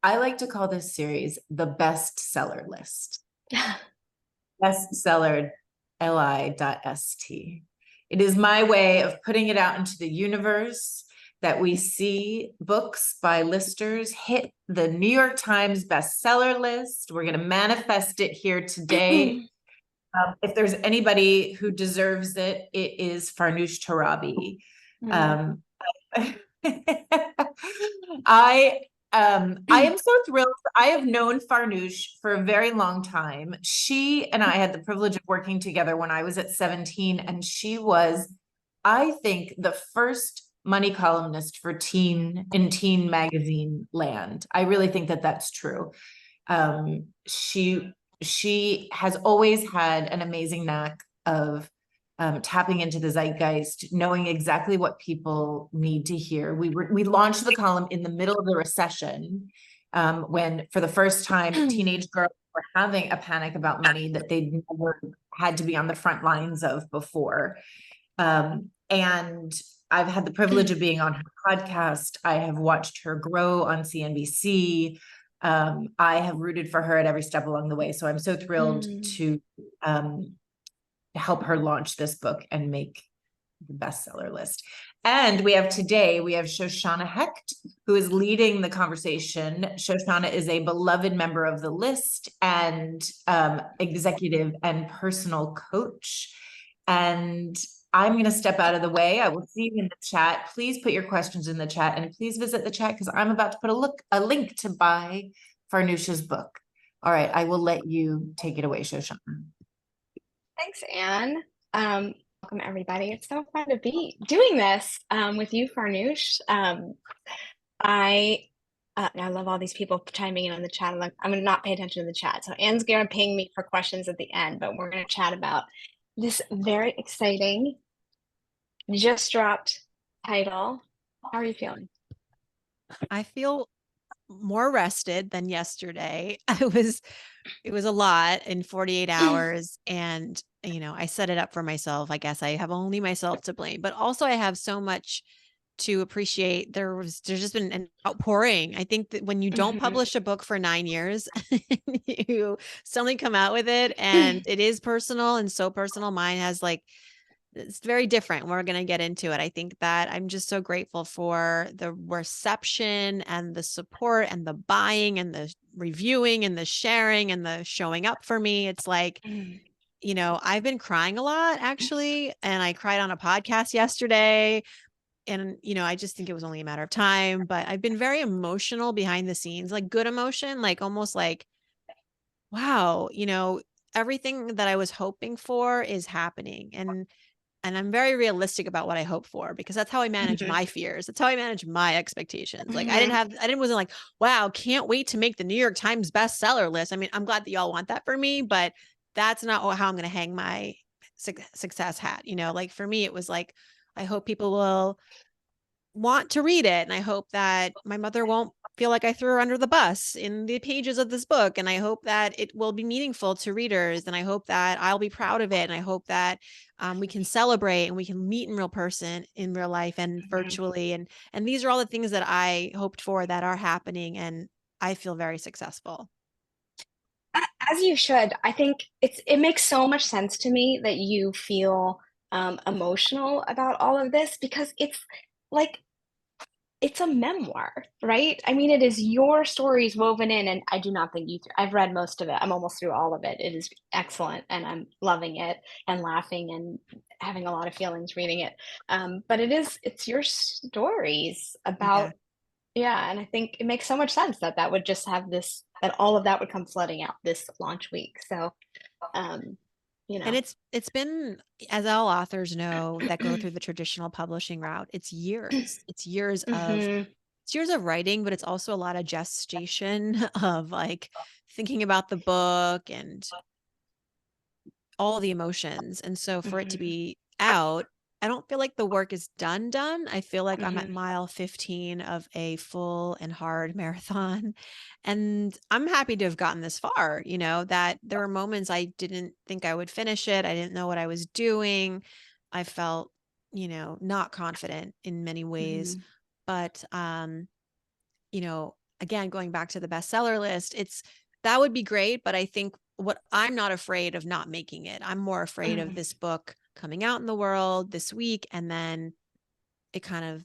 I like to call this series the bestseller list. Bestseller TheLi.st. It is my way of putting it out into the universe that we see books by listers hit the New York Times bestseller list. We're going to manifest it here today. If there's anybody who deserves it, it is Farnoosh Torabi. Um, I am so thrilled. I have known Farnoosh for a very long time. She and I had the privilege of working together when I was at 17, and she was, I think, the first money columnist for teen magazine land. I really think that that's true. She has always had an amazing knack of tapping into the zeitgeist, knowing exactly what people need to hear. We launched the column in the middle of the recession, when for the first time teenage girls were having a panic about money that they'd never had to be on the front lines of before. And I've had the privilege of being on her podcast. I have watched her grow on CNBC. I have rooted for her at every step along the way. So I'm so thrilled to help her launch this book and make the bestseller list. And we have Shoshanna Hecht, who is leading the conversation. Shoshanna is a beloved member of the list and executive and personal coach. And I'm going to step out of the way. I will see you in the chat. Please put your questions in the chat, and please visit the chat because I'm about to put a link to buy Farnoosh's book. All right, I will let you take it away, Shoshanna. Thanks, Anne. Welcome, everybody. It's so fun to be doing this with you, Farnoosh. I love all these people chiming in on the chat. I'm going to not pay attention to the chat. So Anne's going to ping me for questions at the end, but we're going to chat about this very exciting, just dropped title. How are you feeling? I feel more rested than yesterday. It was a lot in 48 hours. And, I set it up for myself. I guess I have only myself to blame, but also I have so much to appreciate. There's just been an outpouring. I think that when you don't publish a book for 9 years, you suddenly come out with it and it is personal and so personal. Mine has it's very different. We're going to get into it. I think that I'm just so grateful for the reception and the support and the buying and the reviewing and the sharing and the showing up for me. It's like, I've been crying a lot actually. And I cried on a podcast yesterday. And, I just think it was only a matter of time, but I've been very emotional behind the scenes, like good emotion, like almost like, wow, everything that I was hoping for is happening. And I'm very realistic about what I hope for because that's how I manage my fears. That's how I manage my expectations. Like wasn't like, wow, can't wait to make the New York Times bestseller list. I mean, I'm glad that y'all want that for me, but that's not how I'm going to hang my success hat. Like for me, it was like, I hope people will want to read it. And I hope that my mother won't feel like I threw her under the bus in the pages of this book. And I hope that it will be meaningful to readers. And I hope that I'll be proud of it. And I hope that we can celebrate and we can meet in real person, in real life and virtually. And these are all the things that I hoped for that are happening. And I feel very successful. As you should. I think it makes so much sense to me that you feel emotional about all of this because it's a memoir, right? I mean, it is your stories woven in, and I do not think I've read most of it. I'm almost through all of it. It is excellent, and I'm loving it and laughing and having a lot of feelings reading it. But it's your stories about, and I think it makes so much sense that would just have that all of that would come flooding out this launch week. So, And it's been, as all authors know that go through the traditional publishing route, it's years. It's years of writing, but it's also a lot of gestation of like thinking about the book and all the emotions. And so for it to be out, I don't feel like the work is done. I feel like I'm at mile 15 of a full and hard marathon. And I'm happy to have gotten this far, that there were moments I didn't think I would finish it. I didn't know what I was doing. I felt, not confident in many ways. But, again, going back to the bestseller list, that would be great. But I think I'm not afraid of not making it. I'm more afraid of this book coming out in the world this week, and then it kind of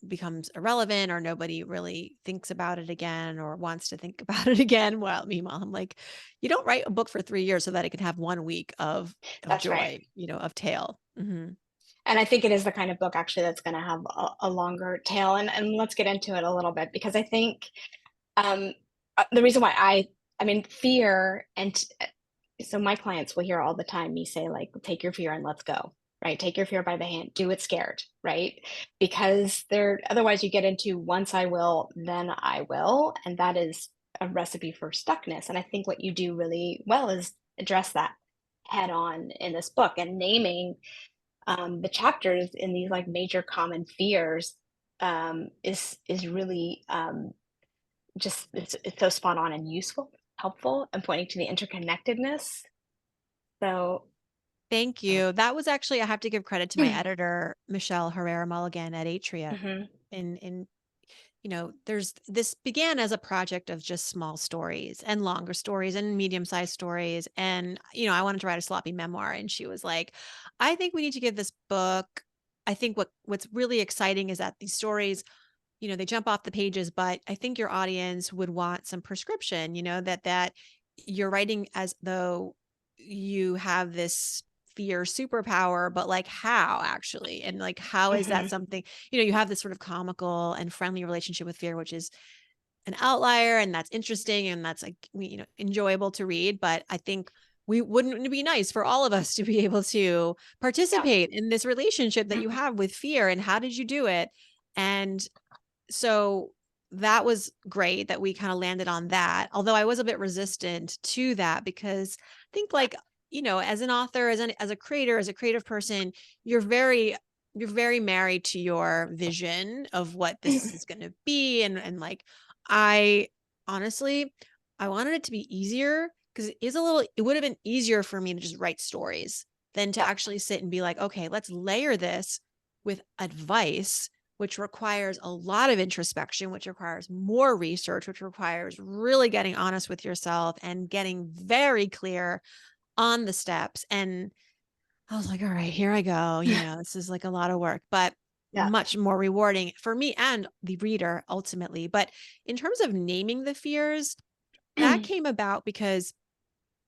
becomes irrelevant, or nobody really thinks about it again or wants to think about it again. Well, meanwhile, I'm like, you don't write a book for 3 years so that it can have 1 week of That's joy, right. of tale. Mm-hmm. And I think it is the kind of book actually that's going to have a longer tail. And let's get into it a little bit, because I think the reason why I mean, fear, and so my clients will hear all the time me say, like, take your fear and let's go, right? Take your fear by the hand, do it scared, right? Because otherwise you get into once I will, then I will. And that is a recipe for stuckness. And I think what you do really well is address that head on in this book, and naming the chapters in these like major common fears is really just it's so spot on and useful, helpful, and pointing to the interconnectedness. So Thank you. That was actually, I have to give credit to my editor, Michelle Herrera Mulligan at Atria. mhm, In this began as a project of just small stories and longer stories and medium-sized stories. And, I wanted to write a sloppy memoir. And she was like, I think we need to give this book. I think what's really exciting is that these stories, they jump off the pages, but I think your audience would want some prescription, that you're writing as though you have this fear superpower, but like how actually, and like, how is that mhm, something, you have this sort of comical and friendly relationship with fear, which is an outlier, and that's interesting, and that's like, enjoyable to read. But I think wouldn't it be nice for all of us to be able to yeah, participate in this relationship that you have with fear, and how did you do it? And so that was great that we kind of landed on that. Although I was a bit resistant to that, because I think, like, as an author, as a creator, as a creative person, you're very married to your vision of what this is going to be. And like, I honestly, I wanted it to be easier, because it would have been easier for me to just write stories than to yeah, actually sit and be like, okay, let's layer this with advice, which requires a lot of introspection, which requires more research, which requires really getting honest with yourself and getting very clear on the steps. And I was like, all right, here I go. This is like a lot of work, but yeah, much more rewarding for me and the reader ultimately. But in terms of naming the fears, that came about because,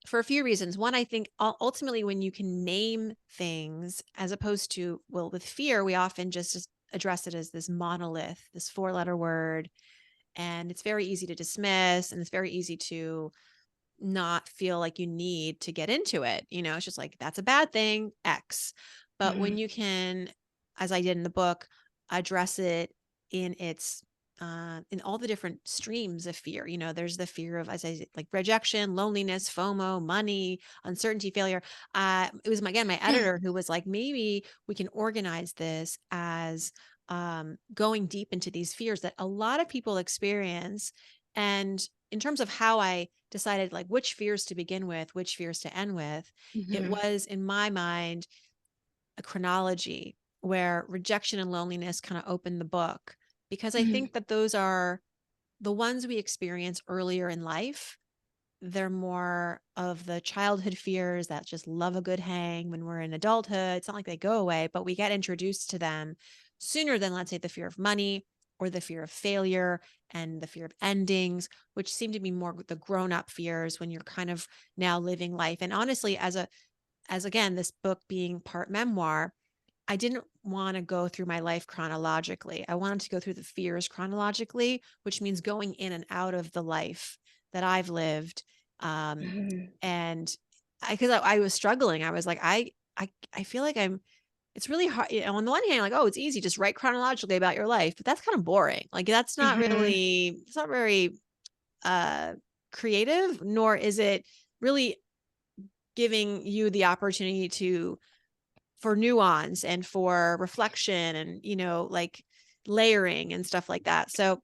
for a few reasons. One, I think ultimately when you can name things, as opposed to, well, with fear, we often just address it as this monolith, this 4-letter word, and it's very easy to dismiss, and it's very easy to not feel like you need to get into it. It's just like, that's a bad thing, X. But when mhm, you can, as I did in the book, address it in its in all the different streams of fear. There's the fear of, as I said, like rejection, loneliness, FOMO, money, uncertainty, failure. It was again my editor who was like, maybe we can organize this as going deep into these fears that a lot of people experience. And in terms of how I decided like which fears to begin with, which fears to end with, it mhm, was in my mind a chronology where rejection and loneliness kind of open the book, because I mhm, think that those are the ones we experience earlier in life. They're more of the childhood fears that just love a good hang when we're in adulthood. It's not like they go away, but we get introduced to them sooner than, let's say, the fear of money or the fear of failure and the fear of endings, which seem to be more the grown-up fears when you're kind of now living life. And honestly, as again, this book being part memoir, I didn't want to go through my life chronologically. I wanted to go through the fears chronologically, which means going in and out of the life that I've lived. Um, mhm, and because I was struggling, I was like, I feel like it's really hard. On the one hand, like, oh, it's easy, just write chronologically about your life, but that's kind of boring. Like, mhm, it's not very uh, creative, nor is it really giving you the opportunity for nuance and for reflection and, like layering and stuff like that. So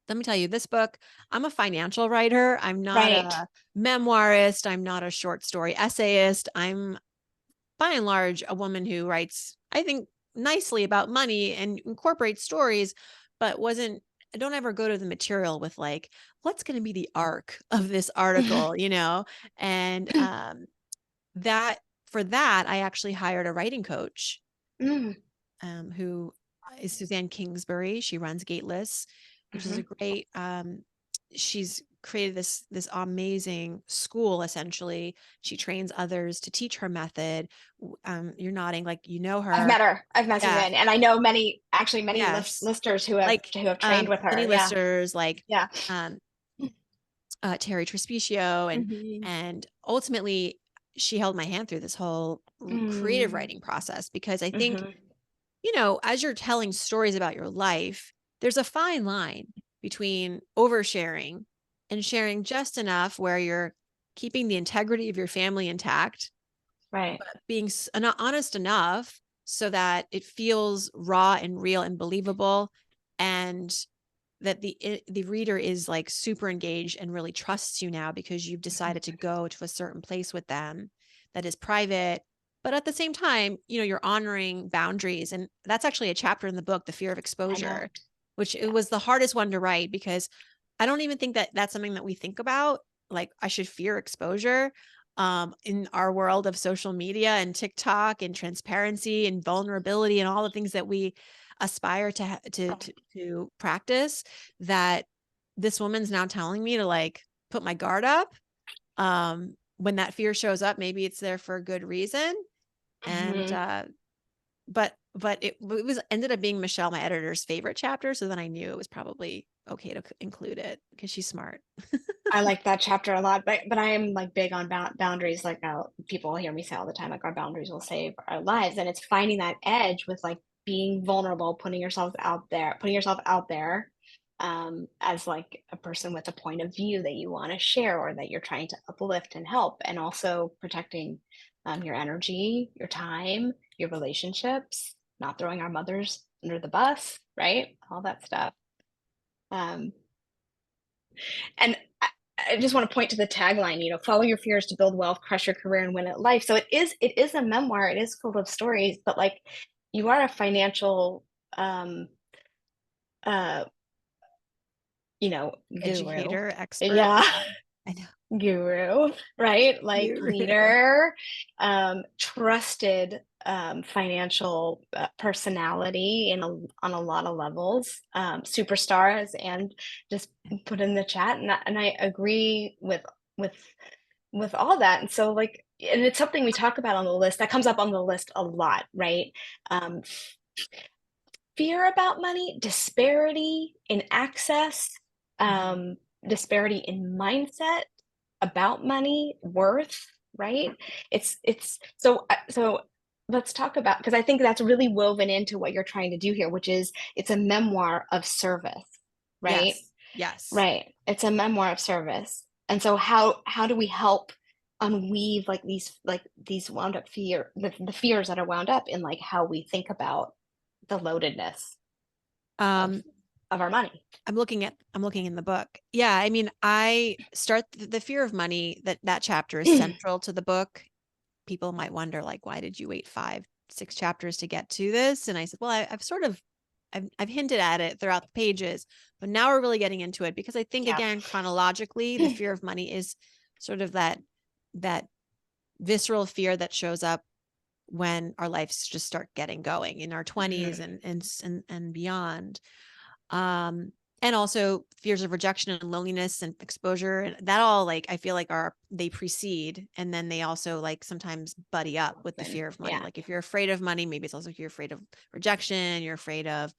let me tell you, this book, I'm a financial writer. I'm not right, a memoirist. I'm not a short story essayist. I'm by and large a woman who writes, I think, nicely about money and incorporates stories, but wasn't don't ever go to the material with like, what's going to be the arc of this article, you know? And that for that, I actually hired a writing coach Mm, who is Suzanne Kingsbury. She runs Gateless, which is a great, she's created this amazing school. Essentially, she trains others to teach her method. You're nodding like you know I've her. met her. I've met Yeah. Suzanne, and I know many Yes. listeners who have Like trained with her. many Yeah, listeners like yeah. Terry Trespicio Mhm. and ultimately she held my hand through this whole creative Mm, writing process, because I think, mhm. you know, as you're telling stories about your life, there's a fine line between oversharing and sharing just enough where you're keeping the integrity of your family intact, Right. but being honest enough so that it feels raw and real and believable, and that the reader is like super engaged and really trusts you now because you've decided to go to a certain place with them that is private, but at the same time, you know, you're honoring boundaries. And that's actually a chapter in the book, The Fear of I know. Exposure, which it Yeah. was the hardest one to write, because I don't even think that that's something that we think about. Like, I should fear exposure in our world of social media and TikTok and transparency and vulnerability and all the things that we aspire to practice, that this woman's now telling me to like put my guard up. When that fear shows up, maybe it's there for a good reason. And Mhm. but it was ended up being Michelle, my editor's favorite chapter, so then I knew it was probably okay to include it because she's smart. I like that chapter a lot, but I am like big on boundaries. Like people hear me say all the time, like our boundaries will save our lives, and it's finding that edge with like being vulnerable, putting yourself out there, as like a person with a point of view that you want to share or that you're trying to uplift and help, and also protecting your energy, your time, your relationships, not throwing our mothers under the bus, right? All that stuff. Um, and I just want to point to the tagline, you know, follow your fears to build wealth, crush your career, and win at life. So it is a memoir. It is full of stories, but like you are a financial um uh you know, guru. Educator, expert. Yeah. I know. Guru, right? Like Guru. leader, trusted financial personality on a lot of levels, superstars, and just put in the chat, and I agree with with all that. And so like, and it's something we talk about on the list that comes up on the list a lot, right? Um, fear about money, disparity in access, um, disparity in mindset about money, worth, right? It's so let's talk about, because I think that's really woven into what you're trying to do here, which is it's a memoir of service, right? Yes. Yes. Right. It's a memoir of service. And so how do we help unweave like these wound up the fears that are wound up in like how we think about the loadedness of Um, of our money? I'm looking in the book. Yeah, I mean, I start the fear of money, that chapter is central to the book. People might wonder, like, why did you wait 5, 6 chapters to get to this? And I said, well, I've hinted at it throughout the pages, but now we're really getting into it, because I think, Yeah. again, chronologically, the fear of money is sort of that visceral fear that shows up when our lives just start getting going in our 20s and beyond. Um, and also fears of rejection and loneliness and exposure, and that all, like, I feel like they precede, and then they also like sometimes buddy up with the fear of money. Yeah. Like, if you're afraid of money, maybe it's also you're afraid of rejection, you're afraid of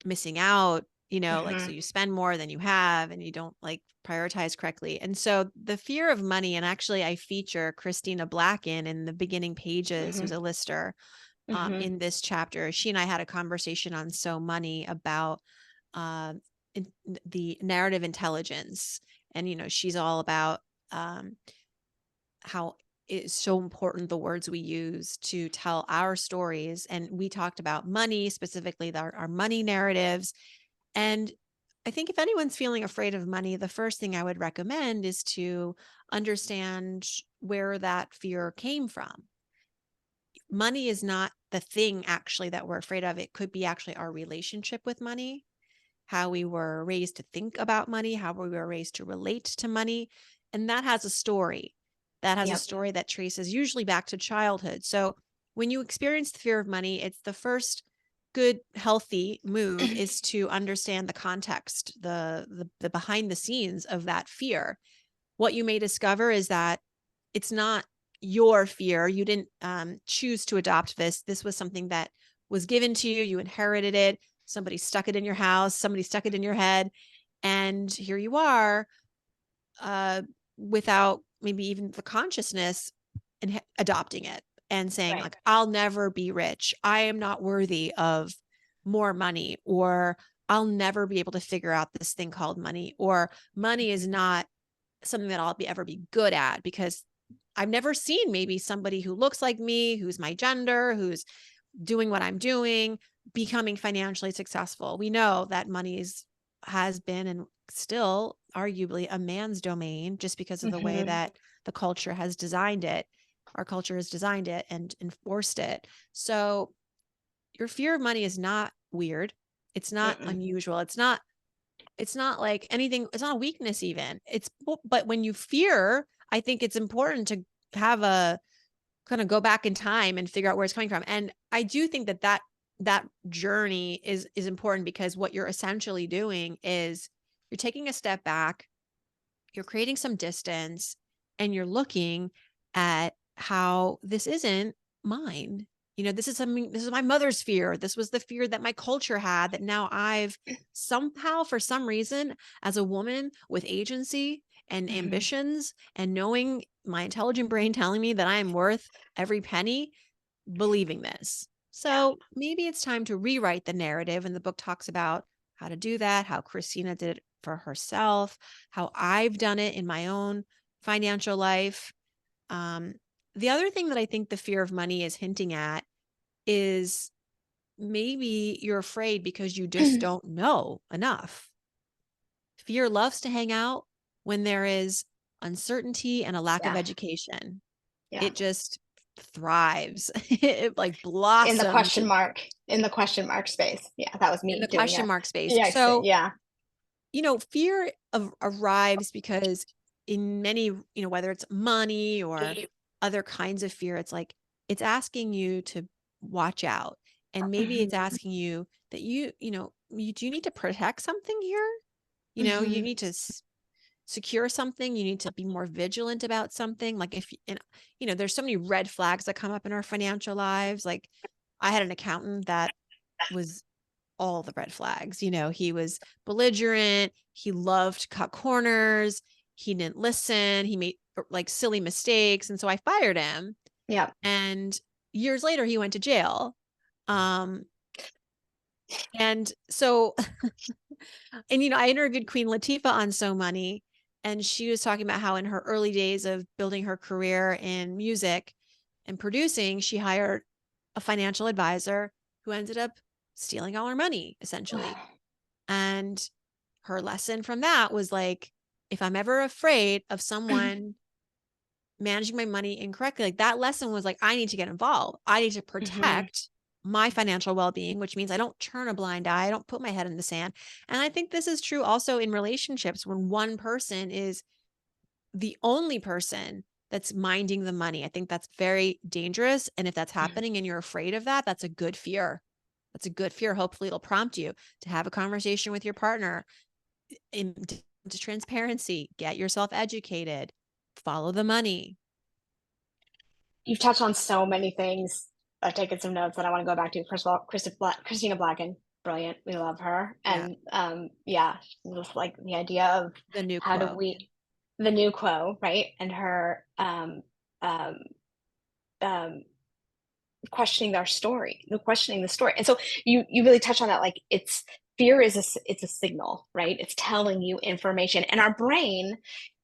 missing out, you know, like, so you spend more than you have and you don't like prioritize correctly. And so the fear of money, and actually I feature Christina Blacken in the beginning pages, who's a lister in this chapter. She and I had a conversation on So Money about um, the narrative intelligence. And, you know, she's all about how it's so important, the words we use to tell our stories. And we talked about money, specifically our money narratives. And I think if anyone's feeling afraid of money, the first thing I would recommend is to understand where that fear came from. Money is not the thing actually that we're afraid of. It could be actually our relationship with money. how we were raised to think about money, how we were raised to relate to money. And that has a story. That has a story that traces usually back to childhood. So when you experience the fear of money, it's the first good, healthy move is to understand the context, the behind the scenes of that fear. What you may discover is that it's not your fear. You didn't choose to adopt this. This was something that was given to you. You inherited it. Somebody stuck it in your house. Somebody stuck it in your head. And here you are without maybe even the consciousness and adopting it and saying like, I'll never be rich. I am not worthy of more money, or I'll never be able to figure out this thing called money, or money is not something that I'll ever be good at because I've never seen maybe somebody who looks like me, who's my gender, who's doing what I'm doing, becoming financially successful. We know that money has been and still arguably a man's domain just because of the way that the culture has designed it. Our culture has designed it and enforced it. So your fear of money is not weird. It's not unusual. It's not like anything. It's not a weakness even. But when you fear, I think it's important to have a kind of go back in time and figure out where it's coming from. And I do think that journey is important, because what you're essentially doing is you're taking a step back, you're creating some distance, and you're looking at how this isn't mine. This is my mother's fear. This was the fear that my culture had that now I've somehow, for some reason, as a woman with agency and ambitions and knowing my intelligent brain telling me that I am worth every penny, believing this. So maybe it's time to rewrite the narrative. And the book talks about how to do that, how Christina did it for herself, how I've done it in my own financial life. The other thing that I think the fear of money is hinting at is maybe you're afraid because you just don't know enough. Fear loves to hang out when there is uncertainty and a lack of education. It just thrives. It like blossoms in the question mark space. Yeah, that was me in the doing question it. mark space. Yeah, So yeah. Fear arrives because in many, whether it's money or other kinds of fear, it's like, it's asking you to watch out. And maybe it's asking you that do you need to protect something here? You need to secure something. You need to be more vigilant about something. Like there's so many red flags that come up in our financial lives. Like I had an accountant that was all the red flags. He was belligerent. He loved to cut corners. He didn't listen. He made like silly mistakes. And so I fired him. Yeah. And years later, he went to jail. And so, and, I interviewed Queen Latifah on So Money, and she was talking about how in her early days of building her career in music and producing, she hired a financial advisor who ended up stealing all her money, essentially. And her lesson from that was like, if I'm ever afraid of someone managing my money incorrectly, like that lesson was like, I need to get involved. I need to protect my financial well-being, which means I don't turn a blind eye. I don't put my head in the sand. And I think this is true also in relationships when one person is the only person that's minding the money. I think that's very dangerous. And if that's happening and you're afraid of that, that's a good fear. That's a good fear. Hopefully it'll prompt you to have a conversation with your partner into transparency, get yourself educated, follow the money. You've touched on so many things. I've taken some notes that I want to go back to. First of all, Christina Blacken, brilliant. We love her. And just like the idea of the new the new quo, right? And her questioning the story. And so you really touch on that. Like fear is it's a signal, right? It's telling you information, and our brain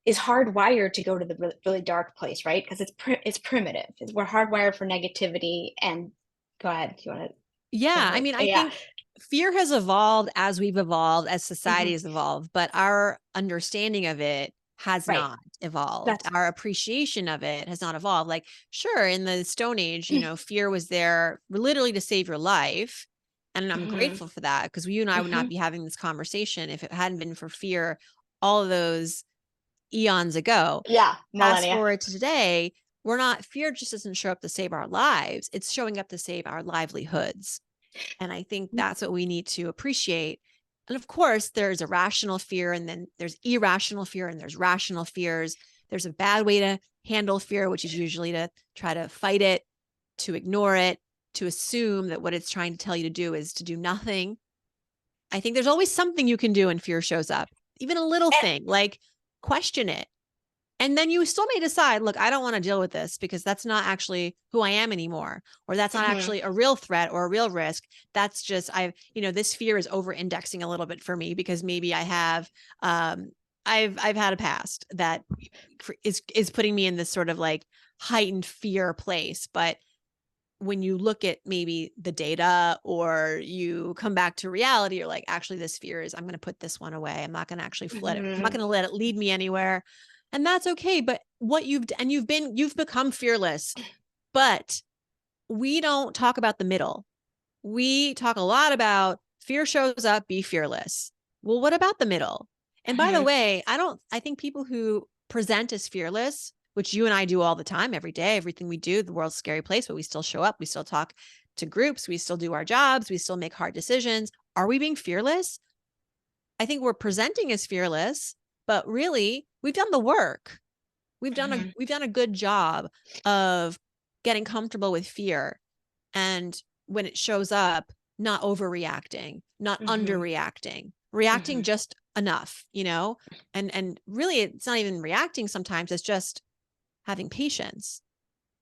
is hardwired to go to the really dark place, right? Because it's primitive. We're hardwired for negativity. And go ahead, if you want to. Yeah, I mean, I think fear has evolved as we've evolved, as society has evolved, but our understanding of it has not evolved. Our appreciation of it has not evolved. Like, sure, in the Stone Age, fear was there literally to save your life. And I'm Mhm. grateful for that, because you and I would not Mhm. be having this conversation if it hadn't been for fear all of those eons ago. Yeah, Fast millennia. forward to today, fear just doesn't show up to save our lives. It's showing up to save our livelihoods. And I think that's what we need to appreciate. And of course, there's irrational fear, and then there's irrational fear, and there's rational fears. There's a bad way to handle fear, which is usually to try to fight it, to ignore it, to assume that what it's trying to tell you to do is to do nothing. I think there's always something you can do when fear shows up, even a little thing, like question it. And then you still may decide, look, I don't want to deal with this because that's not actually who I am anymore, or that's not Mhm. actually a real threat or a real risk. That's just, this fear is over indexing a little bit for me because maybe I have, I've had a past that is putting me in this sort of like heightened fear place. But when you look at maybe the data, or you come back to reality, you're like, actually, this fear is, I'm going to put this one away. I'm not going to actually let it, I'm not Mhm. going to let it lead me anywhere. And that's okay. But you've become fearless, but we don't talk about the middle. We talk a lot about fear shows up, be fearless. Well, what about the middle? And by the Mhm. way, I think people who present as fearless, which you and I do all the time, every day, everything we do, the world's a scary place, but we still show up, we still talk to groups, we still do our jobs, we still make hard decisions. Are we being fearless? I think we're presenting as fearless, but really we've done the work. Mhm. We've done a good job of getting comfortable with fear. And when it shows up, not overreacting, not Mhm. underreacting, reacting Mhm. just enough, and really it's not even reacting sometimes, it's just having patience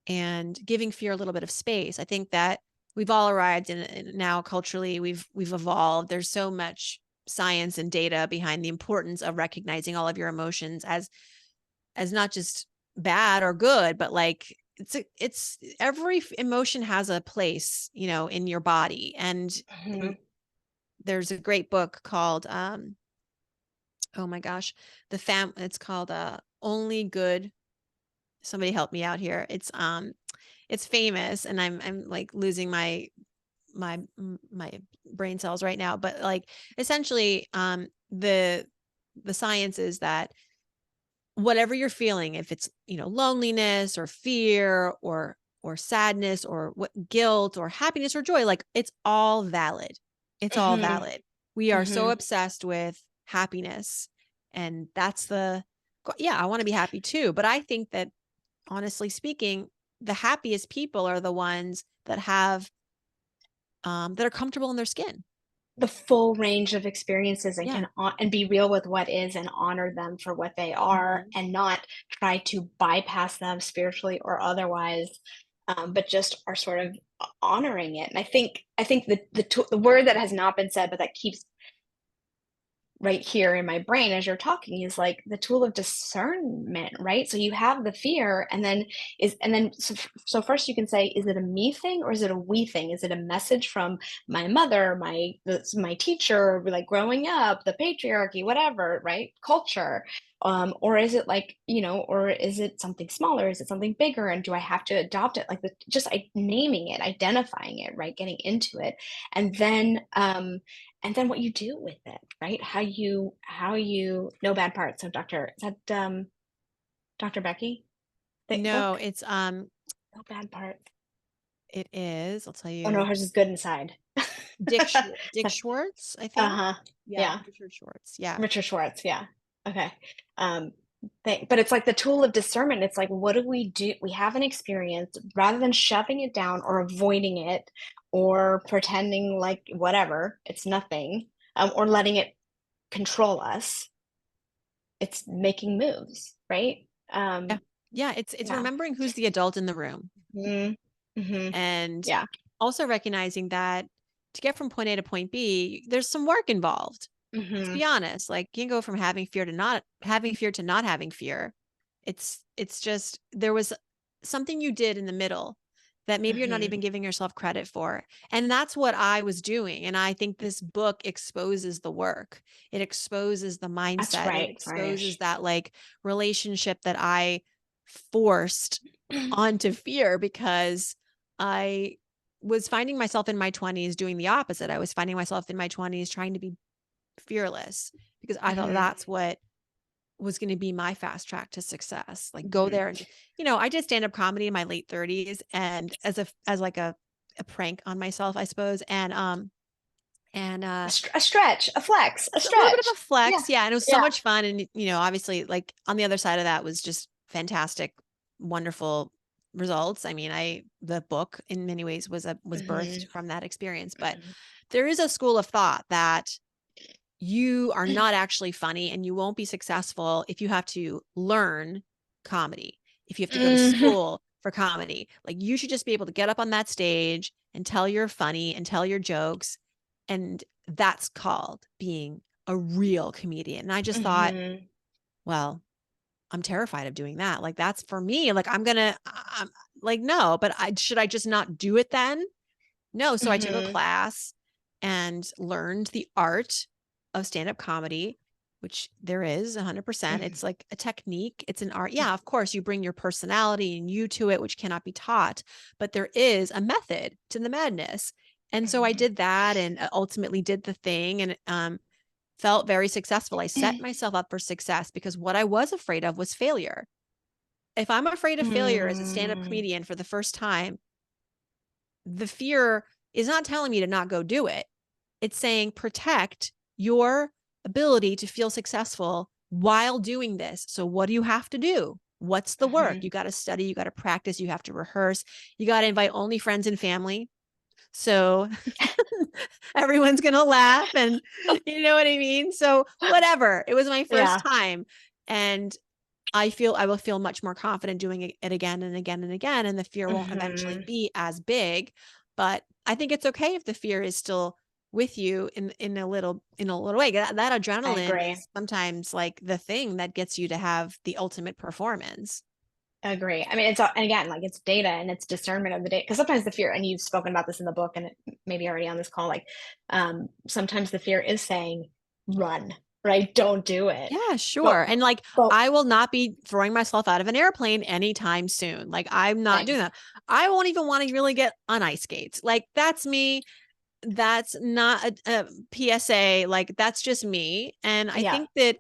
and giving fear a little bit of space. I think that we've all arrived in now culturally, we've evolved. There's so much science and data behind the importance of recognizing all of your emotions as not just bad or good, but like it's every emotion has a place, in your body. And Mhm. there's a great book called oh my gosh, it's called Only Good. Somebody help me out here. It's famous, and I'm like losing my brain cells right now, but like essentially the science is that whatever you're feeling, if it's, loneliness or fear or sadness or what guilt or happiness or joy, like it's all valid. It's all Mhm. valid. We are so Mhm. obsessed with happiness, and yeah, I want to be happy too. But I think that honestly speaking, the happiest people are the ones that that are comfortable in their skin. The full range of experiences and Yeah. can and be real with what is and honor them for what they are Mhm. and not try to bypass them spiritually or otherwise, but just are sort of honoring it. And I think the word that has not been said but that keeps right here in my brain as you're talking is like the tool of discernment, right? So you have the fear, and then so first you can say, is it a me thing or is it a we thing? Is it a message from my mother, my teacher, like growing up, the patriarchy, whatever, right? Culture. Or is it like, or is it something smaller? Is it something bigger? And do I have to adopt it? Like just naming it, identifying it, right? Getting into it. And then what you do with it, right? How you no bad parts of Dr. Is that Dr. Becky? The No, book? it's No bad parts. it is, I'll tell Oh no, you, hers is good inside. Dick Schwartz, I think. Uh-huh. Yeah, Yeah. Richard Schwartz. Yeah. Richard Schwartz, yeah. Okay. Um but it's like the tool of discernment. It's like, what do? We have an experience, rather than shoving it down or avoiding it or pretending like whatever, it's nothing, or letting it control us. It's making moves, right? Yeah. Um, Yeah, it's yeah. remembering who's the adult in the room, Mhm. Mhm. and Yeah. also recognizing that to get from point A to point B, there's some work involved. Let's Mhm. be honest. Like, you can go from having fear to not having fear to not having fear. It's just there was something you did in the middle that maybe you're not Mhm. even giving yourself credit for. And that's what I was doing. And I think this book exposes the work. It exposes the That's mindset. It right, exposes Farnoosh. that like relationship that I forced onto fear because I was finding myself in my 20s doing the opposite. I was finding myself in my 20s trying to be fearless because I thought that's what was going to be my fast track to success. Like go there. And, I did stand-up comedy in my late 30s and as like a prank on myself, I suppose. And a stretch, a flex, a stretch. A little bit of a flex. Yeah. Yeah. And it was so much fun. And, obviously like on the other side of that was just fantastic, wonderful results. I mean, the book in many ways was birthed from that experience, but there is a school of thought that you are not actually funny and you won't be successful if you have to learn comedy, if you have to go to school for comedy. Like you should just be able to get up on that stage and tell you're funny and tell your jokes. And that's called being a real comedian. And I just thought, well, I'm terrified of doing that. Like that's for me. Like I'm like, no, but should I just not do it then? No. So I took a class and learned the art of stand-up comedy, which there is 100%. It's like a technique. It's an art. Yeah, of course you bring your personality and you to it, which cannot be taught, but there is a method to the madness. And so I did that and ultimately did the thing and felt very successful. I set myself up for success because what I was afraid of was failure. If I'm afraid of failure as a stand-up comedian for the first time, the fear is not telling me to not go do it. It's saying protect your ability to feel successful while doing this. So what do you have to do? What's the work? You got to study, you got to practice, you have to rehearse, you got to invite only friends and family. So everyone's going to laugh and you know what I mean? So whatever, it was my first time and I will feel much more confident doing it again and again and again. And the fear won't eventually be as big, but I think it's okay if the fear is still with you in a little way. That adrenaline is sometimes like the thing that gets you to have the ultimate performance. Agree. I mean, and again, like it's data and it's discernment of the data. Because sometimes the fear, and you've spoken about this in the book and maybe already on this call, like sometimes the fear is saying, run, right? Don't do it. Yeah, sure. And like, I will not be throwing myself out of an airplane anytime soon. Like I'm not doing that. I won't even want to really get on ice skates. Like that's me. That's not a PSA. Like that's just me. And I think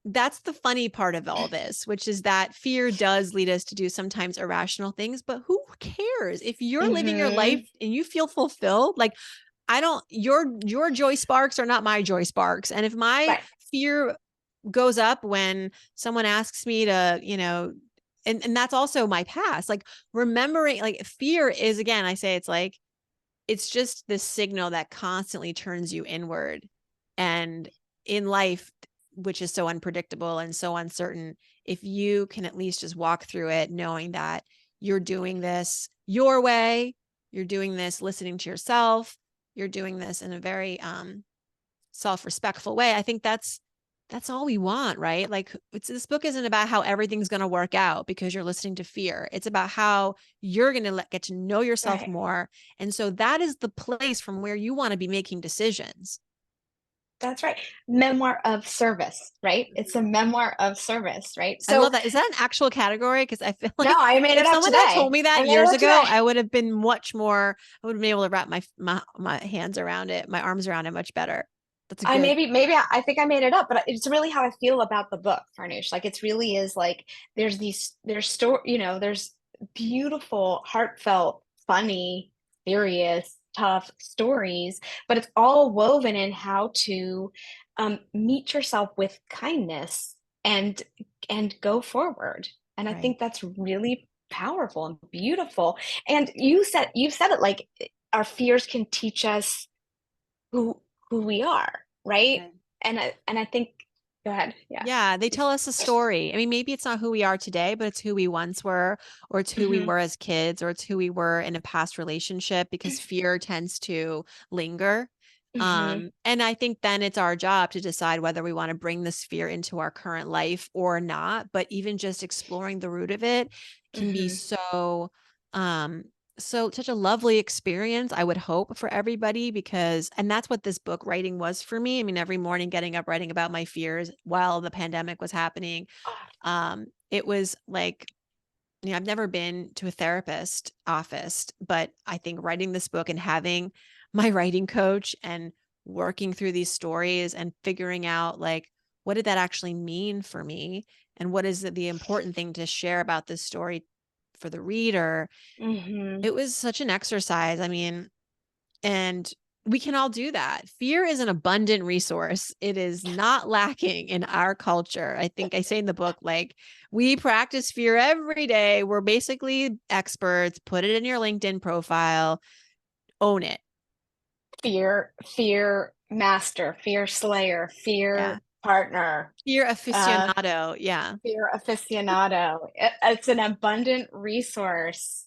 that's the funny part of all this, which is that fear does lead us to do sometimes irrational things, but who cares if you're living your life and you feel fulfilled? Like your joy sparks are not my joy sparks. And if my fear goes up when someone asks me to, and that's also my past, like remembering, like fear is, again, I say it's just this signal that constantly turns you inward. And in life, which is so unpredictable and so uncertain, if you can at least just walk through it knowing that you're doing this your way, you're doing this listening to yourself, you're doing this in a very self-respectful way. I think that's all we want, right? Like this book isn't about how everything's going to work out because you're listening to fear. It's about how you're going to get to know yourself more. And so that is the place from where you want to be making decisions. That's right. Memoir of service, right? It's a memoir of service, right? So I love that. Is that an actual category? Because I feel like no, I made it up someone today. had told me that years ago, I would have been much more. I would have been able to wrap my hands around it, my arms around it much better. That's I I think I made it up, but it's really how I feel about the book, Farnoosh. Like it's really is like there's beautiful, heartfelt, funny, serious, tough stories, but it's all woven in how to meet yourself with kindness and go forward. And I think that's really powerful and beautiful. And you've said it, like our fears can teach us who we are, right? And I think, go ahead. Yeah, they tell us a story. I mean, maybe it's not who we are today, but it's who we once were, or it's who we were as kids, or it's who we were in a past relationship, because fear tends to linger. And I think then it's our job to decide whether we want to bring this fear into our current life or not. But even just exploring the root of it can be so such a lovely experience, I would hope, for everybody, and that's what this book writing was for me. I mean, every morning getting up, writing about my fears while the pandemic was happening. It was like you know, I've never been to a therapist office, but I think writing this book and having my writing coach and working through these stories and figuring out like, what did that actually mean for me? And what is the important thing to share about this story for the reader? Mm-hmm. It was such an exercise. I mean, and we can all do that. Fear is an abundant resource. It is not lacking in our culture. I think I say in the book, like, we practice fear every day. We're basically experts. Put it in your LinkedIn profile, own it. Fear master, fear slayer, Yeah. fear partner, Fear uh, aficionado. Yeah. fear aficionado. It's an abundant resource.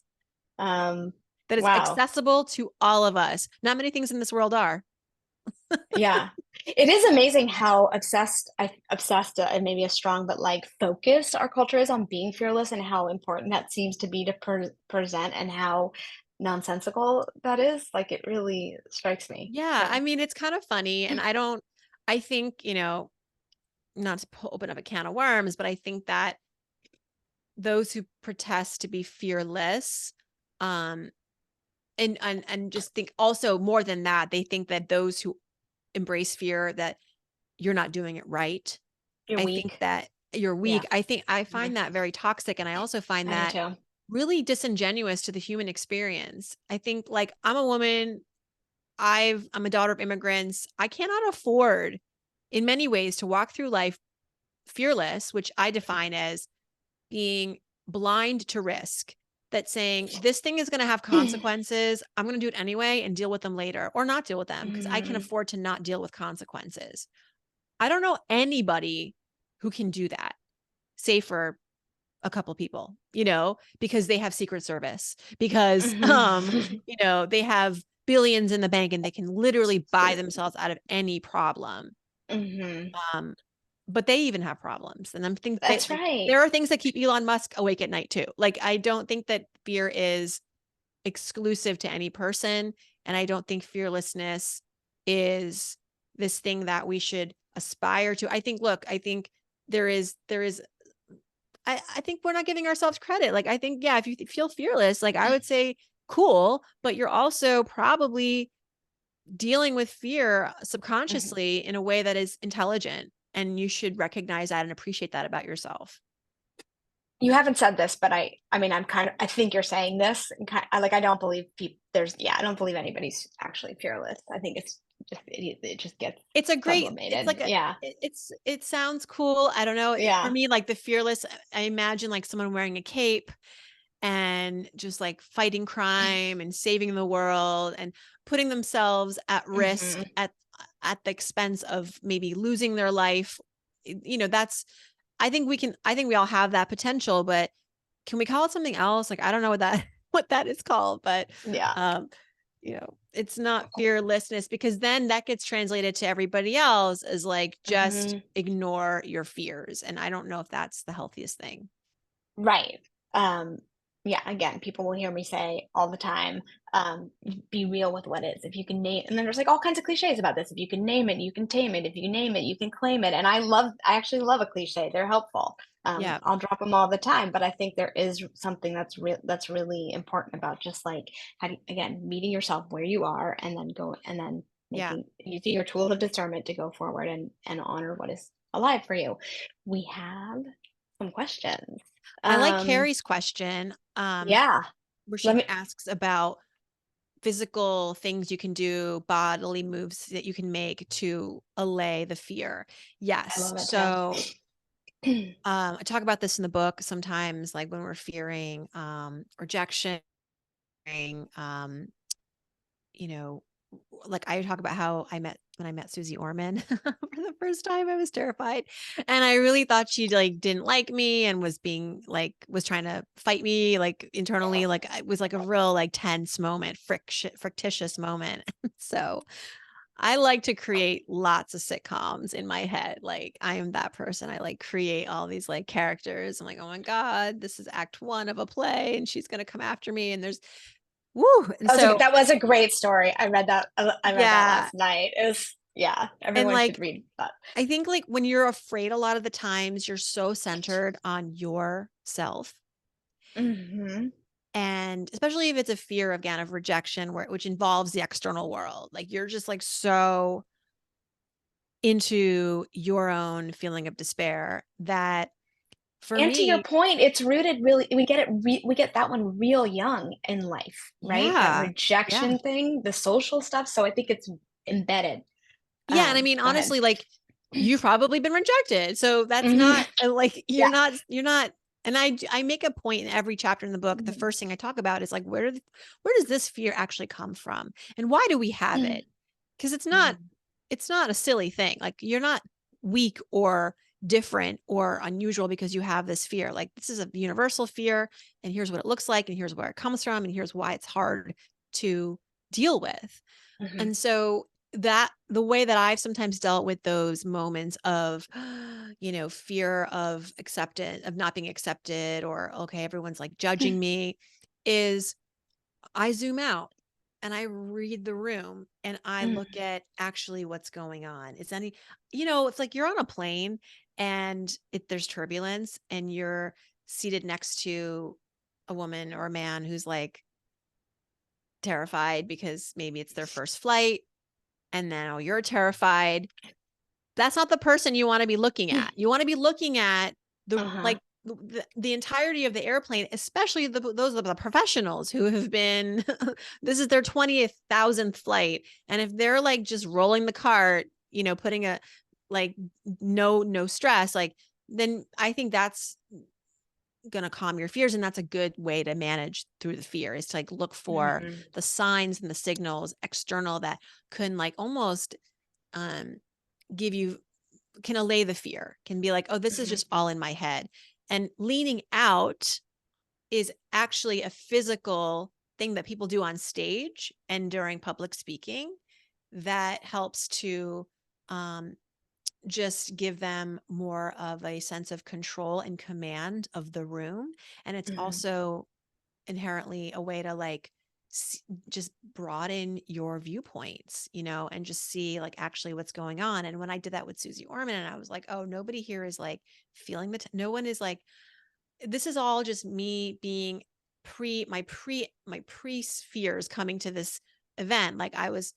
Um, That is wow. accessible to all of us. Not many things in this world are. Yeah. It is amazing how obsessed and maybe a strong, but like focused our culture is on being fearless and how important that seems to be to present and how nonsensical that is. Like it really strikes me. Yeah. Yeah. I mean, it's kind of funny. And I think, you know, not to open up a can of worms, but I think that those who protest to be fearless, um, and just think also more than that, they think that those who embrace fear, that you're not doing it right. You're I think weak. that you're Yeah. weak. I find that very toxic. And I also find I do that too. really disingenuous to the human experience. I think like I'm a woman, I'm a daughter of immigrants. I cannot afford in many ways to walk through life fearless, which I define as being blind to risk, that saying this thing is going to have consequences. I'm going to do it anyway and deal with them later or not deal with them because I can Mm, afford to not deal with consequences. I don't know anybody who can do that, save for a couple people, you know, because they have Secret Service, because mhm. you know, they have billions in the bank and they can literally buy themselves out of any problem. Mhm. Um, but they even have problems. And I'm thinking that That's like right. there are things that keep Elon Musk awake at night too. Like I don't think that fear is exclusive to any person. And I don't think fearlessness is this thing that we should aspire to. I think, look, I think there is I think we're not giving ourselves credit. Like I think, yeah, if you feel fearless, like I would say cool, but you're also probably dealing with fear Mhm. subconsciously in a way that is intelligent. And you should recognize that and appreciate that about yourself. You haven't said this, but I mean, I think you're saying this, and like, I don't believe I don't believe anybody's actually fearless. I think it's just, it just gets It's a great, it's sublimated. like Yeah. it sounds cool. I don't know. For Yeah. me, like the fearless, I imagine like someone wearing a cape and just like fighting crime and saving the world and putting themselves at risk Hmm. at the expense of maybe losing their life. You know, that's I think we all have that potential, but can we call it something else? Like I don't know what that what that is called, but Yeah. um you know, it's not fearlessness because then that gets translated to everybody else as like just Hmm. ignore your fears. And I don't know if that's the healthiest thing. Right. Um, yeah, again, people will hear me say all the time, be real with what is. If you can name, and then there's like all kinds of cliches about this. If you can name it, you can tame it. If you name it, you can claim it. And I actually love a cliche. They're helpful. Yeah. I'll drop them all the time, but I think there is something that's really important about just like again, meeting yourself where you are and then Yeah. using your tool of discernment to go forward and honor what is alive for you. We have some questions. I like Um, Carrie's question, yeah, where let she me asks about physical things you can do, bodily moves that you can make to allay the fear. I Yes. love it So too. I talk about this in the book sometimes, like when we're fearing rejection, um, you know, like I talk about how when I met Susie Orman for the first time, I was terrified. And I really thought she like didn't like me and was being like was trying to fight me like internally. Like it was like a real like tense moment, frictious moment. So I like to create lots of sitcoms in my head. Like I am that person. I like create all these like characters. I'm like, oh my God, this is act one of a play and she's gonna come after me. And there's woo. And so That was a great story. I read that yeah. last night. It was, yeah, And everyone should like read that. I think like when you're afraid a lot of the times you're so centered on yourself Mm-hmm. And especially if it's a fear, again, of rejection, which involves the external world. Like you're just like so into your own feeling of despair that for And to your me, point, it's rooted really, we get that one real young in life, right? That yeah. rejection thing, the social stuff. So I think it's embedded. Yeah. And I mean, Go ahead. honestly, like you've probably been rejected. So that's Mhm. not like, Yeah. you're not, and I make a point in every chapter in the book. The first thing I talk about is like, where does this fear actually come from? And why do we have it? Because it's not a silly thing. Like you're not weak or different or unusual because you have this fear. Like this is a universal fear, and here's what it looks like, and here's where it comes from, and here's why it's hard to deal with. Mhm. And so that the way that I've sometimes dealt with those moments of, fear of acceptance, of not being accepted, or okay, everyone's like judging me, is I zoom out and I read the room and I look at actually what's going on. It's like you're on a plane and there's turbulence and you're seated next to a woman or a man who's like terrified because maybe it's their first flight and now you're terrified. That's not the person you want to be looking at. You want to be looking at Uh-huh. the entirety of the airplane, especially those of the professionals who have been, this is their 20,000th flight. And if they're like just rolling the cart, putting a like no stress, like then I think that's going to calm your fears. And that's a good way to manage through the fear, is to like look for Mhm. the signs and the signals external that can like almost give you, can allay the fear, can be like, oh, this is Mhm. just all in my head. And leaning out is actually a physical thing that people do on stage and during public speaking that helps to just give them more of a sense of control and command of the room. And it's Mhm. also inherently a way to like just broaden your viewpoints, and just see like actually what's going on. And when I did that with Susie Orman, and I was like, oh, nobody here is like feeling no one is like, this is all just me being my pre fears coming to this event. Like I was,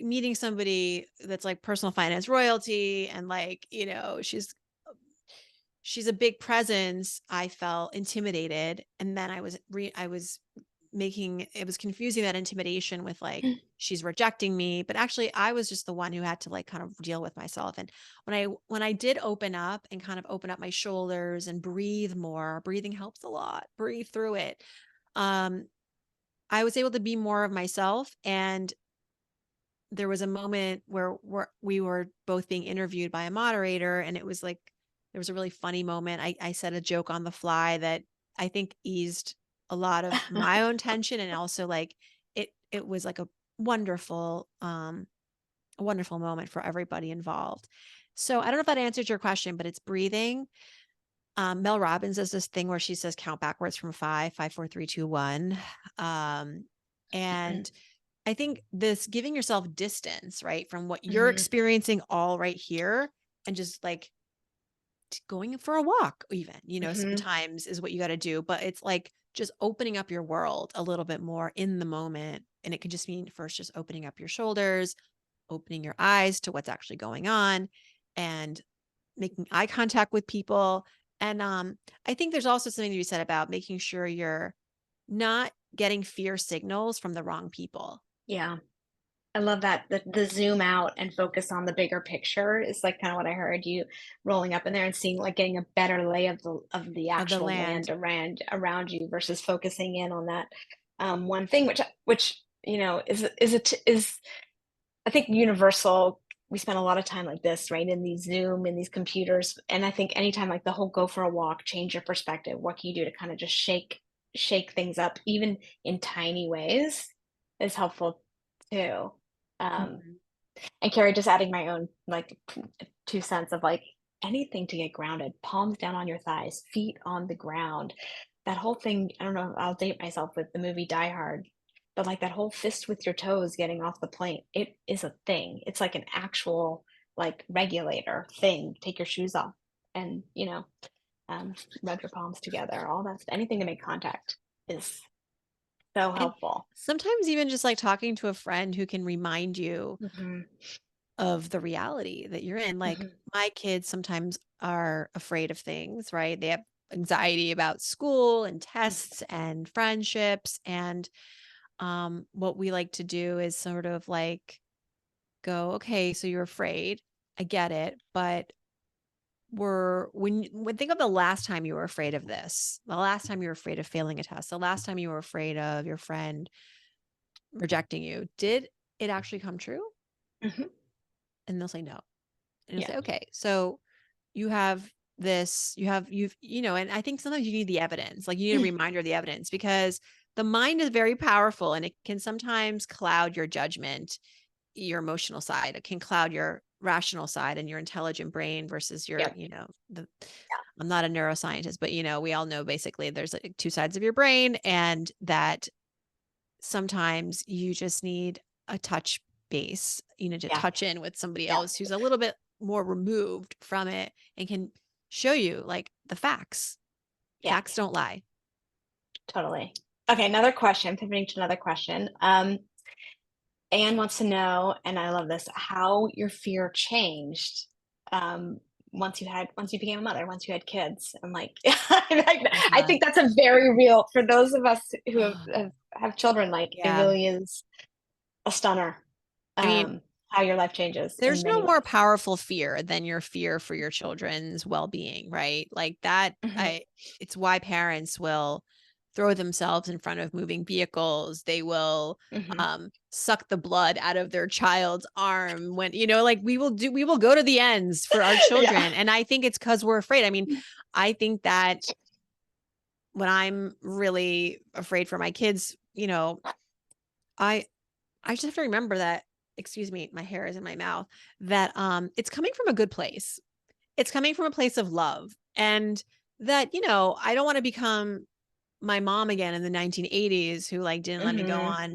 meeting somebody that's like personal finance royalty, and like, she's a big presence. I felt intimidated. And then I was making, it was confusing that intimidation with like, she's rejecting me, but actually I was just the one who had to like kind of deal with myself. And when I did open up and kind of open up my shoulders and breathe more, breathing helps a lot, breathe through it. I was able to be more of myself. And there was a moment where we were both being interviewed by a moderator, and it was like, there was a really funny moment. I said a joke on the fly that I think eased a lot of my own tension, and also like it was like a wonderful moment for everybody involved. So I don't know if that answered your question, but it's breathing. Mel Robbins does this thing where she says count backwards from 5, 5, 4, 3, 2, 1. And I think this giving yourself distance, right, from what you're Mhm. experiencing all right here, and just like going for a walk, even, Mhm. sometimes is what you got to do. But it's like just opening up your world a little bit more in the moment. And it could just mean first just opening up your shoulders, opening your eyes to what's actually going on, and making eye contact with people. And I think there's also something to be said about making sure you're not getting fear signals from the wrong people. Yeah. I love that the zoom out and focus on the bigger picture is like kind of what I heard you rolling up in there and seeing, like getting a better lay of the Of the actual land. land around you versus focusing in on that one thing, which is I think universal. We spend a lot of time like this, right, in these Zoom in these computers, and I think anytime like the whole go for a walk, change your perspective. What can you do to kind of just shake things up, even in tiny ways, is helpful too. Um, Mhm. and Carrie, just adding my own like 2 cents of like anything to get grounded, palms down on your thighs, feet on the ground. That whole thing, I don't know, I'll date myself with the movie Die Hard, but like that whole fist with your toes getting off the plane, it is a thing. It's like an actual like regulator thing. Take your shoes off and rub your palms together, all that, anything to make contact is so And helpful. sometimes even just like talking to a friend who can remind you Mhm, of the reality that you're in. Like mhm, my kids sometimes are afraid of things, right? They have anxiety about school and tests and friendships. And what we like to do is sort of like go, okay, so you're afraid. I get it. But when think of the last time you were afraid of this, the last time you were afraid of failing a test, the last time you were afraid of your friend rejecting you, did it actually come true? mhm. And they'll say no. And you'll Yeah. say, okay, so you have this, and I think sometimes you need the evidence, like you need a reminder of the evidence because the mind is very powerful and it can sometimes cloud your judgment, your emotional side. It can cloud your rational side and your intelligent brain versus your, Yep. I'm not a neuroscientist, but we all know basically there's like two sides of your brain and that sometimes you just need a touch base, to Yeah. touch in with somebody Yeah. else who's a little bit more removed from it and can show you like the facts. Yeah. Facts don't lie. Totally. Okay, another question, pivoting to another question. Anne wants to know, and I love this, how your fear changed um, once you became a mother, once you had kids, and like, I Yeah. think that's a very real for those of us who Oh, have children. Like, it yeah. really is a stunner I mean, how your life changes in there's many no ways. more powerful fear than your fear for your children's well-being, right? Like that, Mhm, it's why parents will throw themselves in front of moving vehicles. They will mhm. suck the blood out of their child's arm when, like we will go to the ends for our Yeah. children. And I think it's because we're afraid. I mean, I think that when I'm really afraid for my kids, I I just have to remember that, excuse me, my hair is in my mouth, that it's coming from a good place. It's coming from a place of love. And that, I don't want to become my mom again in the 1980s who like Mhm.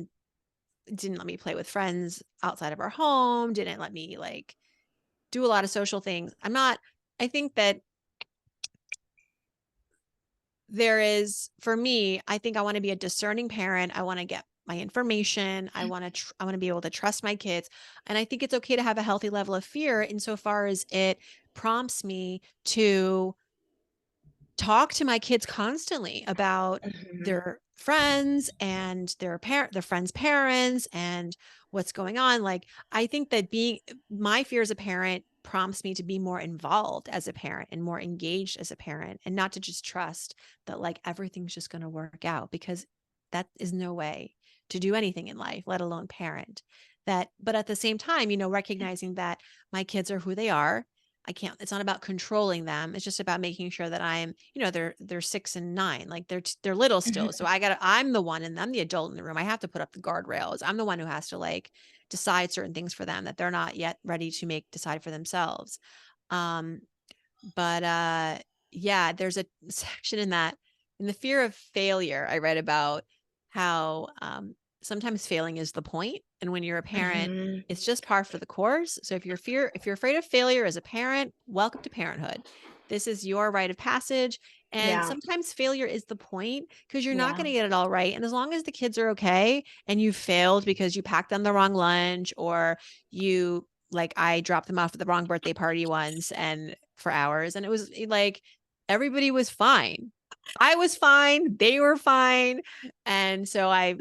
didn't let me play with friends outside of our home, didn't let me like do a lot of social things. I think that there is, for me, I think I want to be a discerning parent. I want to get my information. I want to be able to trust my kids. And I think it's okay to have a healthy level of fear insofar as it prompts me to talk to my kids constantly about Mhm. their friends and their friends' parents and what's going on. Like, I think that being my fear as a parent prompts me to be more involved as a parent and more engaged as a parent and not to just trust that like everything's just going to work out because that is no way to do anything in life, let alone parent. But at the same time, recognizing that my kids are who they are. It's not about controlling them. It's just about making sure that they're 6 and 9, like they're little still. Mhm. So I'm the one and I'm the adult in the room. I have to put up the guardrails. I'm the one who has to like decide certain things for them that they're not yet ready to decide for themselves. Um, but yeah, there's a section in the fear of failure, I read about how sometimes failing is the point. And when you're a parent, Mhm. it's just par for the course. So if you're afraid of failure as a parent, welcome to parenthood. This is your rite of passage. And Yeah. sometimes failure is the point because you're not Yeah. going to get it all right. And as long as the kids are okay and you failed because you packed them the wrong lunch or you like I dropped them off at the wrong birthday party once and for hours and it was like everybody was fine. I was fine, they were fine. And so I,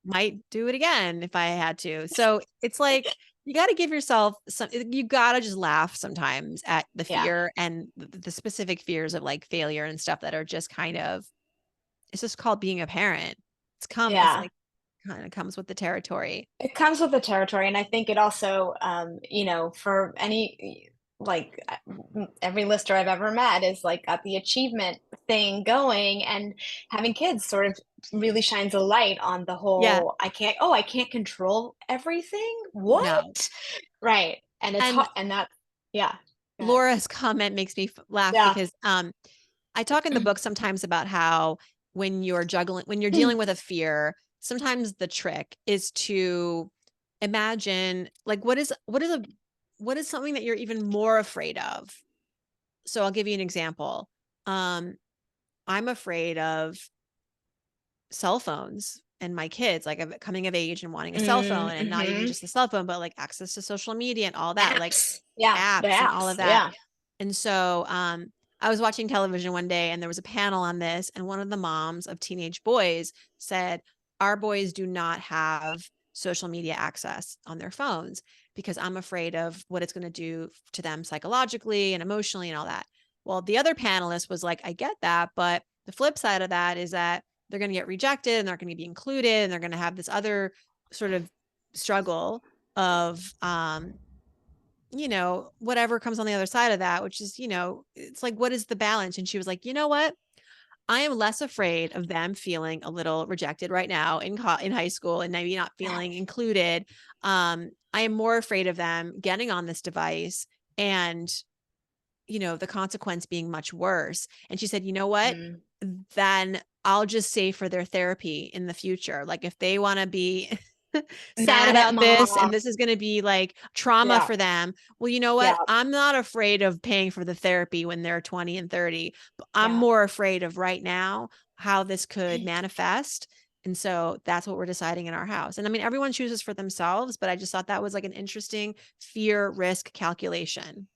might do it again if I had to. So it's like you got to give yourself you got to just laugh sometimes at the Yeah. fear and the specific fears of like failure and stuff that are just it's just called being a parent. It's Yeah. like kind of comes with the territory. It comes with the territory, and I think it also, for any like every lister I've ever met is like got the achievement thing going, and having kids sort of really shines a light on the Yeah. whole. I can't control everything. No. What? Right, and it's And hard, and that, yeah, good, Laura's comment makes me laugh yeah, because I talk in the book sometimes about how when you're dealing with a fear, sometimes the trick is to imagine like what is something that you're even more afraid of. So I'll give you an example. I'm afraid of cell phones and my kids, like of coming of age and wanting a cell phone, and not even Mm-hmm. just a cell phone, but like access to social media and all that, like Apps. Yeah, the apps and all of apps. that. Yeah. And so I was watching television one day and there was a panel on this, and one of the moms of teenage boys said, our boys do not have social media access on their phones because I'm afraid of what it's going to do to them psychologically and emotionally and all that. Well, the other panelist was like, I get that, but the flip side of that is that they're going to get rejected and they're going to be included and they're going to have this other sort of struggle of whatever comes on the other side of that, which is, it's like, what is the balance? And she was like, you know what? I am less afraid of them feeling a little rejected right now in high school and maybe not feeling included. I am more afraid of them getting on this device and, the consequence being much worse. And she said, you know what? Mm. Then I'll just say for their therapy in the future, like if they want to be sad Mad at about this and mom. this is going to be like trauma Yeah. for them, well, you know what? Yeah. I'm not afraid of paying for the therapy when they're 20 and 30. But I'm Yeah. more afraid of right now how this could manifest. And so that's what we're deciding in our house. And I mean, everyone chooses for themselves, but I just thought that was like an interesting fear risk calculation.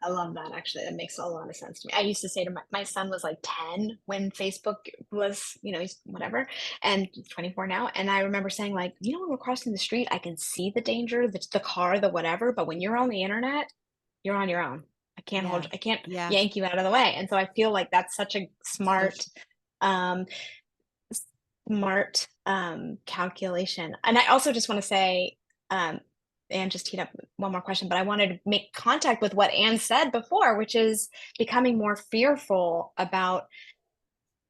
I love that. Actually, that makes a lot of sense to me. I used to say to my son was like 10 when Facebook was, he's whatever, and he's 24 now. And I remember saying like, when we're crossing the street, I can see the danger, the car, the whatever. But when you're on the internet, you're on your own. Yeah. I can't Yeah. yank you out of the way. And so I feel like that's such a smart, um, calculation. And I also just want to say, Anne just teed up one more question, but I wanted to make contact with what Anne said before, which is becoming more fearful about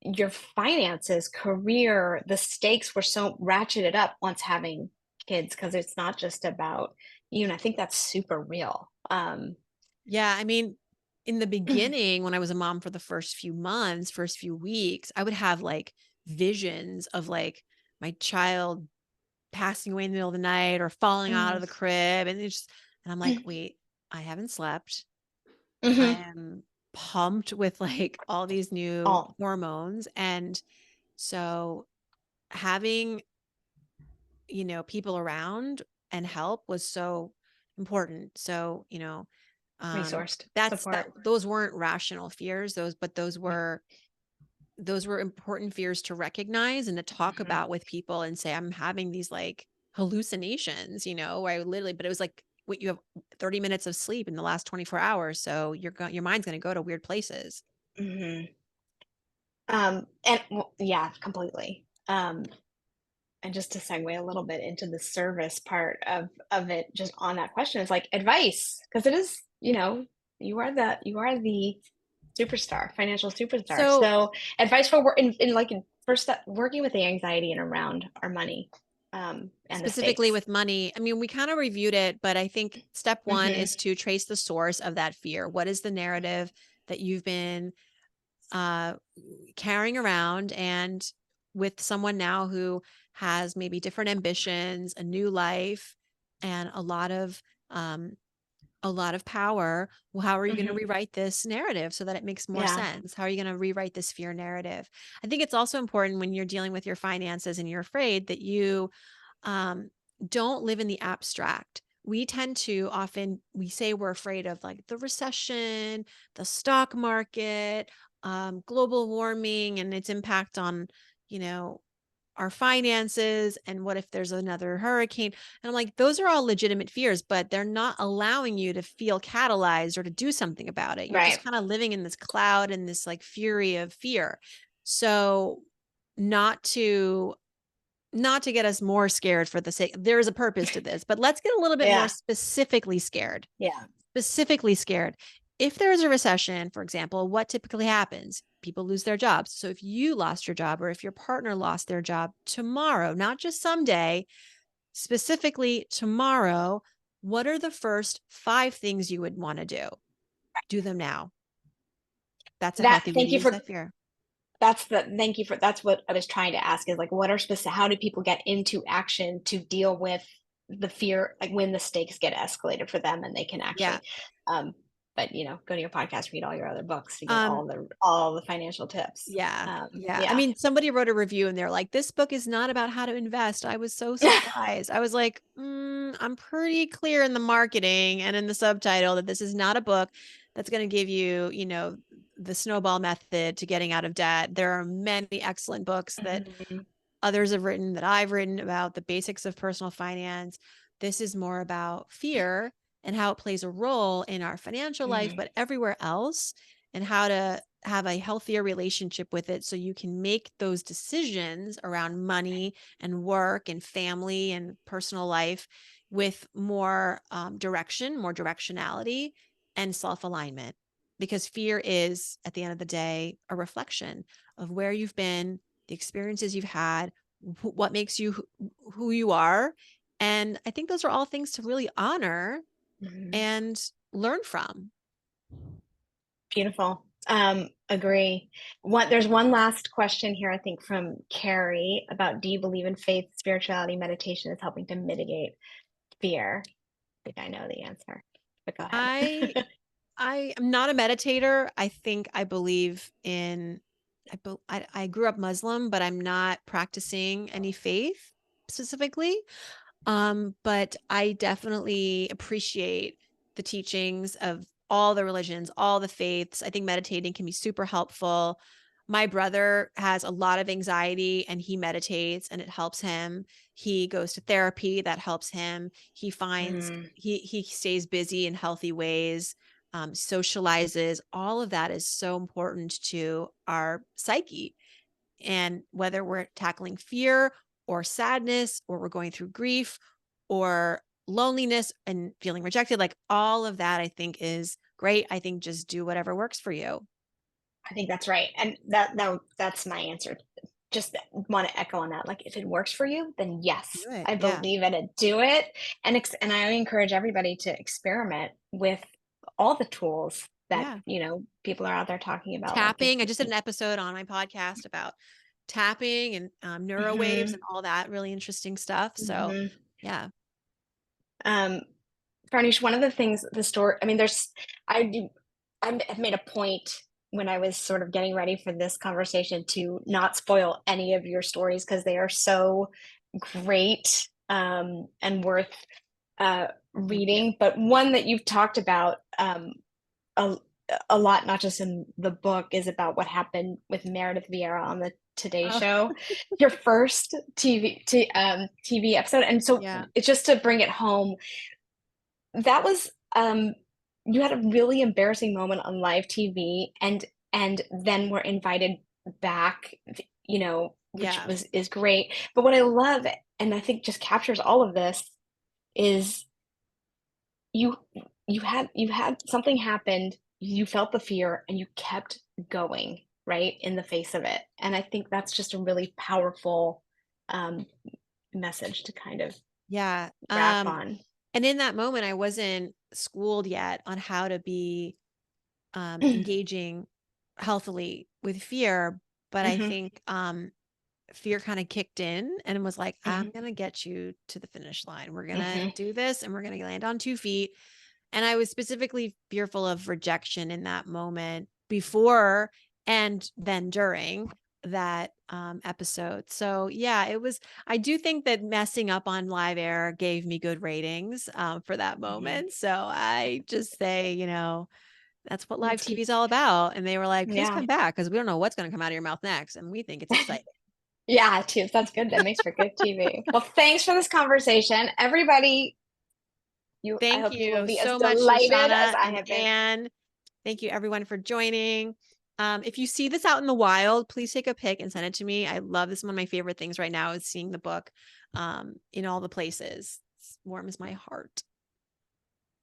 your finances, career. The stakes were so ratcheted up once having kids because it's not just about you. And I think that's super real. Yeah. I mean, in the beginning, when I was a mom for the first few months, first few weeks, I would have like visions of like my child passing away in the middle of the night or falling out of the crib. And I'm like, wait, I haven't slept. I am pumped with like all these new hormones. And so having, people around and help was so important. So, Resourced that support. those weren't rational fears, those were important fears to recognize and to talk about with people and say, I'm having these like hallucinations, where I would literally, but it was like, what, you have 30 minutes of sleep in the last 24 hours. So your mind's going to go to weird places. And yeah, completely. And just to segue a little bit into the service part of it, just on that question, is like advice, because it is, you are the superstar, financial superstar. So advice for work in first step, working with the anxiety and around our money, and specifically the with money. I mean, we kind of reviewed it, but I think step one is to trace the source of that fear. What is the narrative that you've been carrying around, and with someone now who has maybe different ambitions, a new life, and a lot of power. Well, how are you going to rewrite this narrative so that it makes more sense? How are you going to rewrite this fear narrative? I think it's also important when you're dealing with your finances and you're afraid that you don't live in the abstract. We tend to we say we're afraid of like the recession, the stock market, global warming and its impact on, our finances, and what if there's another hurricane. And I'm like, those are all legitimate fears, but they're not allowing you to feel catalyzed or to do something about it. You're just kind of living in this cloud and this like fury of fear. So not to get us more scared for the sake, there is a purpose to this, but let's get a little bit more specifically scared. Specifically scared. If there is a recession, for example, what typically happens? People lose their jobs. So if you lost your job, or if your partner lost their job tomorrow, not just someday, specifically tomorrow, what are the first 5 things you would want to do? Do them now. That's a healthy way to use that fear. That's what I was trying to ask, is like, what are specific, how do people get into action to deal with the fear, like when the stakes get escalated for them and they can actually, but go to your podcast, read all your other books to get all the financial tips. Yeah. I mean, somebody wrote a review and they're like, this book is not about how to invest. I was so surprised. I was like, I'm pretty clear in the marketing and in the subtitle that this is not a book that's going to give you, the snowball method to getting out of debt. There are many excellent books that others have written, that I've written, about the basics of personal finance. This is more about fear and how it plays a role in our financial life, but everywhere else, and how to have a healthier relationship with it so you can make those decisions around money and work and family and personal life with more direction, more directionality, and self-alignment. Because fear is, at the end of the day, a reflection of where you've been, the experiences you've had, what makes you who you are. And I think those are all things to really honor and learn from. Beautiful. Agree. There's one last question here, I think, from Carrie about, do you believe in faith, spirituality, meditation is helping to mitigate fear? I think I know the answer, but go ahead. I am not a meditator. I think I believe in, I grew up Muslim, but I'm not practicing any faith specifically. But I definitely appreciate the teachings of all the religions, all the faiths. I think meditating can be super helpful. My brother has a lot of anxiety and he meditates and it helps him. He goes to therapy, that helps him. He finds he stays busy in healthy ways, socializes. All of that is so important to our psyche. And whether we're tackling fear or sadness, or we're going through grief or loneliness and feeling rejected, like all of that, I think is great. I think just do whatever works for you. I think that's right. And that's my answer. Just want to echo on that. Like, if it works for you, then yes, Do it. I Yeah. believe in it. Do it. And I encourage everybody to experiment with all the tools that, people are out there talking about. Tapping. I just did an episode on my podcast about tapping and neuro waves and all that really interesting stuff. So yeah. Farnoosh, one of the things, the story, I mean, I've made a point when I was sort of getting ready for this conversation to not spoil any of your stories because they are so great and worth reading. But one that you've talked about a lot, not just in the book, is about what happened with Meredith Vieira on the Today Show, your first TV episode. And so it's just to bring it home, that was you had a really embarrassing moment on live TV, and then were invited back, which is great. But what I love, and I think just captures all of this, is you had something happened, you felt the fear, and you kept going, right, in the face of it. And I think that's just a really powerful message to kind of wrap on. And in that moment, I wasn't schooled yet on how to be engaging healthily with fear. But I think fear kind of kicked in and was like, I'm going to get you to the finish line. We're going to do this and we're going to land on 2 feet. And I was specifically fearful of rejection in that moment, before and then during that episode. So yeah, I do think that messing up on live air gave me good ratings for that moment. So I just say, that's what live TV is all about. And they were like, please come back, because we don't know what's going to come out of your mouth next. And we think it's exciting. Yeah, that's good. That makes for good TV. Well, thanks for this conversation, everybody. Thank you so much, Shoshanna and Anne. Thank you, everyone, for joining. If you see this out in the wild, please take a pic and send it to me. I love this. One of my favorite things right now is seeing the book in all the places. It warms my heart.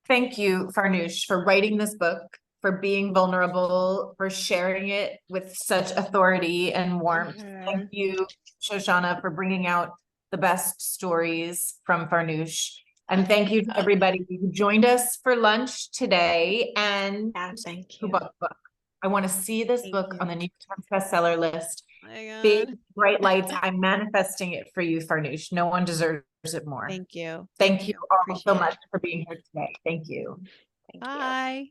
Thank you, Farnoosh, for writing this book, for being vulnerable, for sharing it with such authority and warmth. Thank you, Shoshanna, for bringing out the best stories from Farnoosh. And thank you to everybody who joined us for lunch today. And thank you. Who bought the book. I want to see this book on the New York Times bestseller list. Big, bright lights. I'm manifesting it for you, Farnoosh. No one deserves it more. Thank you. Thank you all so much for being here today. Thank you. Bye.